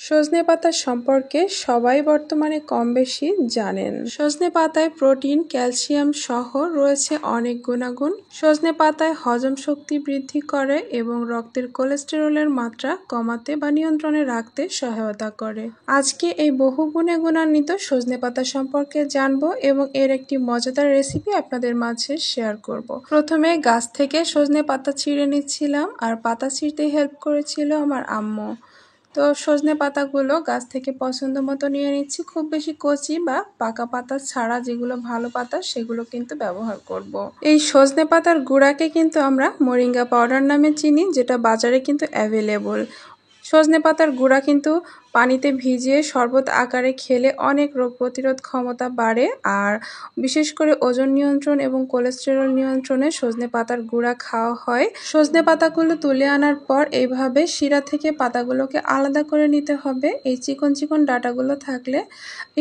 সজনে পাতা সম্পর্কে সবাই বর্তমানে কম বেশি জানেন। সজনে পাতায় প্রোটিন, ক্যালসিয়াম সহ রয়েছে অনেক গুণাগুণ। সজনে পাতায় হজম শক্তি বৃদ্ধি করে এবং রক্তের কোলেস্টেরলের মাত্রা কমাতে বা নিয়ন্ত্রণে রাখতে সহায়তা করে। আজকে এই বহু গুণে গুণান্বিত সজনে পাতা সম্পর্কে জানবো এবং এর একটি মজাদার রেসিপি আপনাদের মাঝে শেয়ার করব। প্রথমে গাছ থেকে সজনে পাতা ছিঁড়ে নিচ্ছিলাম, আর পাতা ছিঁড়তে হেল্প করেছিল আমার আম্মু। তো সজনে পাতাগুলো গাছ থেকে পছন্দ মতো নিয়ে নিচ্ছি। খুব বেশি কচি বা পাকা পাতা ছাড়া যেগুলো ভালো পাতা সেগুলো কিন্তু ব্যবহার করব। এই সজনে পাতার গুঁড়াকে কিন্তু আমরা মোরিঙ্গা পাউডার নামে চিনি, যেটা বাজারে কিন্তু অ্যাভেলেবল। সজনে পাতার গুঁড়া কিন্তু পানিতে ভিজিয়ে শরবত আকারে খেলে অনেক রোগ প্রতিরোধ ক্ষমতা বাড়ে, আর বিশেষ করে ওজন নিয়ন্ত্রণ এবং কোলেস্টেরল নিয়ন্ত্রণে সজনে পাতার গুঁড়া খাওয়া হয়। সজনে পাতাগুলো তুলে আনার পর এইভাবে শিরা থেকে পাতাগুলোকে আলাদা করে নিতে হবে। এই চিকন চিকন ডাঁটাগুলো থাকলে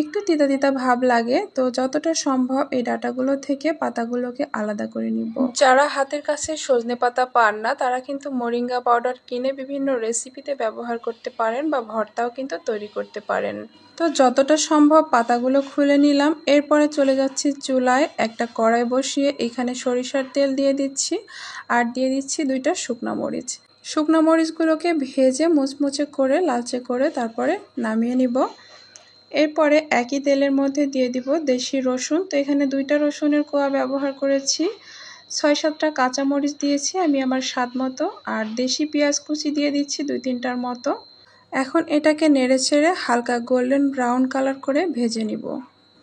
একটু তিতা তিতা ভাব লাগে, তো যতটা সম্ভব এই ডাঁটাগুলো থেকে পাতাগুলোকে আলাদা করে নিব। যারা হাতের কাছে সজনে পাতা পান না তারা কিন্তু মোরিঙ্গা পাউডার কিনে বিভিন্ন রেসিপিতে ব্যবহার করতে পারেন বা ভর্তাও কিন্তু তৈরি করতে পারেন। তো যতটা সম্ভব পাতাগুলো খুলে নিলাম। এরপরে চলে যাচ্ছি চুলায়, একটা কড়াই বসিয়ে এখানে সরিষার তেল দিয়ে দিচ্ছি আর দিয়ে দিচ্ছি 2টা শুকনো মরিচ। শুকনো মরিচগুলোকে ভেজে মুচমুচে করে লালচে করে তারপরে নামিয়ে নিব। এরপরে একই তেলের মধ্যে দিয়ে দিব দেশি রসুন। তো এখানে 2টা রসুনের কোয়া ব্যবহার করেছি। 6-7টা কাঁচামরিচ দিয়েছি আমি আমার স্বাদ মতো, আর দেশি পেঁয়াজ কুচি দিয়ে দিচ্ছি 2-3টার মতো। এখন এটাকে নেড়েচেড়ে হালকা গোল্ডেন ব্রাউন কালার করে ভেজে নিব।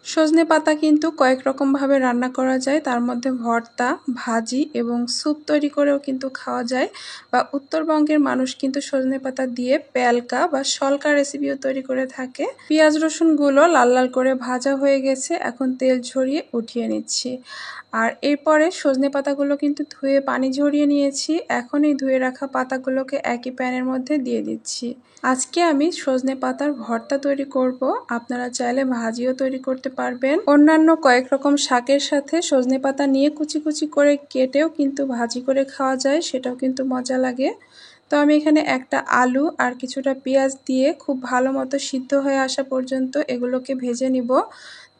সজনে পাতা কিন্তু কয়েক রকমভাবে রান্না করা যায়, তার মধ্যে ভর্তা, ভাজি এবং স্যুপ তৈরি করেও কিন্তু খাওয়া যায়, বা উত্তরবঙ্গের মানুষ কিন্তু সজনে পাতা দিয়ে প্যালকা বা সলকা রেসিপিও তৈরি করে থাকে। পেঁয়াজ রসুনগুলো লাল লাল করে ভাজা হয়ে গেছে, এখন তেল ঝরিয়ে উঠিয়ে নিচ্ছি। আর এরপরে সজনে পাতাগুলো কিন্তু ধুয়ে পানি ঝরিয়ে নিয়েছি। এখন এই ধুয়ে রাখা পাতাগুলোকে একই প্যানের মধ্যে দিয়ে দিচ্ছি। আজকে আমি সজনে পাতার ভর্তা তৈরি করব, আপনারা চাইলে ভাজিও তৈরি করতে পারবেন। অন্যান্য কয়েক রকম শাকের সাথে সজনে পাতা নিয়ে কুচি কুচি করে কেটেও কিন্তু ভাজি করে খাওয়া যায়, সেটাও কিন্তু মজা লাগে। তো আমি এখানে একটা আলু আর কিছুটা পেঁয়াজ দিয়ে খুব ভালো মতো সিদ্ধ হয়ে আসা পর্যন্ত এগুলোকে ভেজে নিব।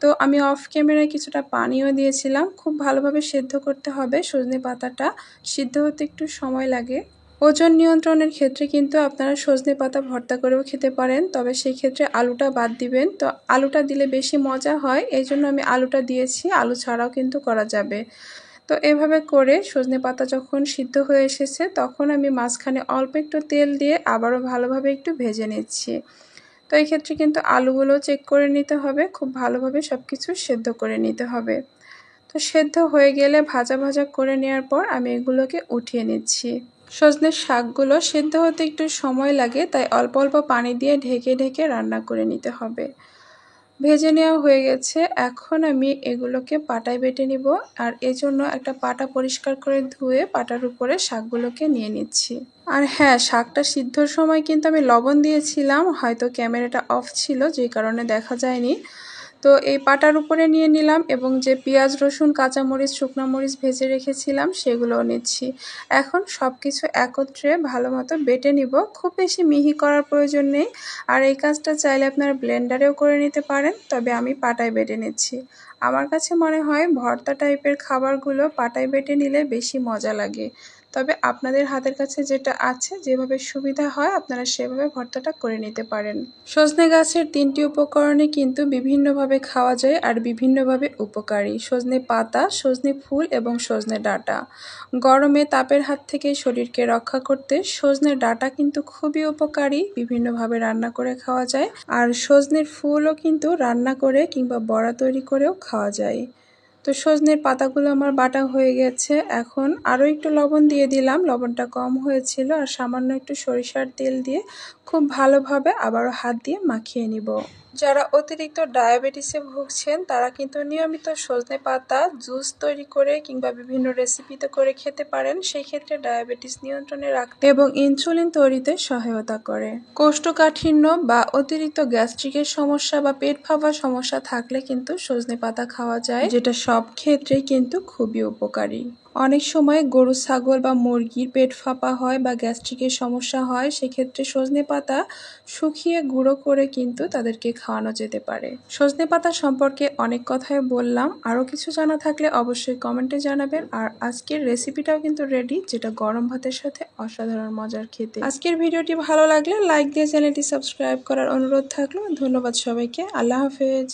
তো আমি অফ ক্যামেরায় কিছুটা পানিও দিয়েছিলাম। খুব ভালোভাবে সেদ্ধ করতে হবে, সজনে পাতাটা সিদ্ধ হতে একটু সময় লাগে। ওজন নিয়ন্ত্রণের ক্ষেত্রে কিন্তু আপনারা সজনে পাতা ভর্তা করেও খেতে পারেন, তবে সেই ক্ষেত্রে আলুটা বাদ দিবেন। তো আলুটা দিলে বেশি মজা হয়, এই জন্য আমি আলুটা দিয়েছি, আলু ছাড়াও কিন্তু করা যাবে। তো এভাবে করে সজনে পাতা যখন সিদ্ধ হয়ে এসেছে তখন আমি মাঝখানে অল্প একটু তেল দিয়ে আবারও ভালোভাবে একটু ভেজে নিচ্ছি। তো এই ক্ষেত্রে কিন্তু আলুগুলো চেক করে নিতে হবে, খুব ভালোভাবে সব কিছু সেদ্ধ করে নিতে হবে। তো সেদ্ধ হয়ে গেলে ভাজা ভাজা করে নেওয়ার পর আমি এগুলোকে উঠিয়ে নিচ্ছি। সজনের শাকগুলো সেদ্ধ হতে একটু সময় লাগে, তাই অল্প অল্প পানি দিয়ে ঢেকে ঢেকে রান্না করে নিতে হবে। ভেজে নেওয়া হয়ে গেছে, এখন আমি এগুলোকে পাটায় বেটে নিব। আর এজন্য একটা পাটা পরিষ্কার করে ধুয়ে পাটার উপরে শাকগুলোকে নিয়ে নিচ্ছি। আর হ্যাঁ, শাকটা সিদ্ধর সময় কিন্তু আমি লবণ দিয়েছিলাম, হয়তো ক্যামেরাটা অফ ছিল যেই কারণে দেখা যায়নি। তো এই পাটার উপরে নিয়ে নিলাম এবং যে পেঁয়াজ রসুন কাঁচামরিচ শুকনো মরিচ ভেজে রেখেছিলাম সেগুলোও নিচ্ছি। এখন সব কিছু একত্রে ভালো মতো বেটে নিব, খুব বেশি মিহি করার প্রয়োজন নেই। আর এই কাজটা চাইলে আপনারা ব্লেন্ডারেও করে নিতে পারেন, তবে আমি পাটায় বেটে নিচ্ছি। আমার কাছে মনে হয় ভর্তা টাইপের খাবারগুলো পাটায় বেটে নিলে বেশি মজা লাগে, তবে আপনাদের হাতের কাছে যেটা আছে যেভাবে সুবিধা হয় আপনারা সেভাবে ভর্তাটা করে নিতে পারেন। সজনে গাছের 3টি উপকরণে কিন্তু বিভিন্নভাবে খাওয়া যায় আর বিভিন্নভাবে উপকারী। সজনে পাতা, সজনে ফুল এবং সজনে ডাঁটা। গরমে তাপের হাত থেকে শরীরকে রক্ষা করতে সজনে ডাঁটা কিন্তু খুবই উপকারী, বিভিন্নভাবে রান্না করে খাওয়া যায়। আর সজনের ফুলও কিন্তু রান্না করে কিংবা বড়া তৈরি করেও খাওয়া যায়। তো সজনের পাতাগুলো আমার বাটা হয়ে গেছে, এখন আরও একটু লবণ দিয়ে দিলাম, লবণটা কম হয়েছিল। আর সামান্য একটু সরিষার তেল দিয়ে খুব ভালোভাবে আবারও হাত দিয়ে মাখিয়ে নিব। যারা অতিরিক্ত ডায়াবেটিসে ভুগছেন তারা কিন্তু নিয়মিত সজনে পাতা জুস তৈরি করে কিংবা বিভিন্ন রেসিপিতে করে খেতে পারেন, সেই ক্ষেত্রে ডায়াবেটিস নিয়ন্ত্রণে রাখতে এবং ইনসুলিন তৈরিতে সহায়তা করে। কোষ্ঠকাঠিন্য বা অতিরিক্ত গ্যাস্ট্রিকের সমস্যা বা পেট ফাঁপার সমস্যা থাকলে কিন্তু সজনে পাতা খাওয়া যায়, যেটা সব ক্ষেত্রেই কিন্তু খুবই উপকারী। অনেক সময় গরু ছাগল বা মুরগির পেট ফাঁপা হয় বা গ্যাস্ট্রিকের সমস্যা হয়, সেক্ষেত্রে সজনে পাতা শুকিয়ে গুঁড়ো করে কিন্তু তাদেরকে খাওয়ানো যেতে পারে। সজনে পাতা সম্পর্কে অনেক কথাই বললাম, আরও কিছু জানা থাকলে অবশ্যই কমেন্টে জানাবেন। আর আজকের রেসিপিটাও কিন্তু রেডি, যেটা গরম ভাতের সাথে অসাধারণ মজার খেতে। আজকের ভিডিওটি ভালো লাগলে লাইক দিয়ে চ্যানেলটি সাবস্ক্রাইব করার অনুরোধ থাকলো। ধন্যবাদ সবাইকে, আল্লাহ হাফেজ।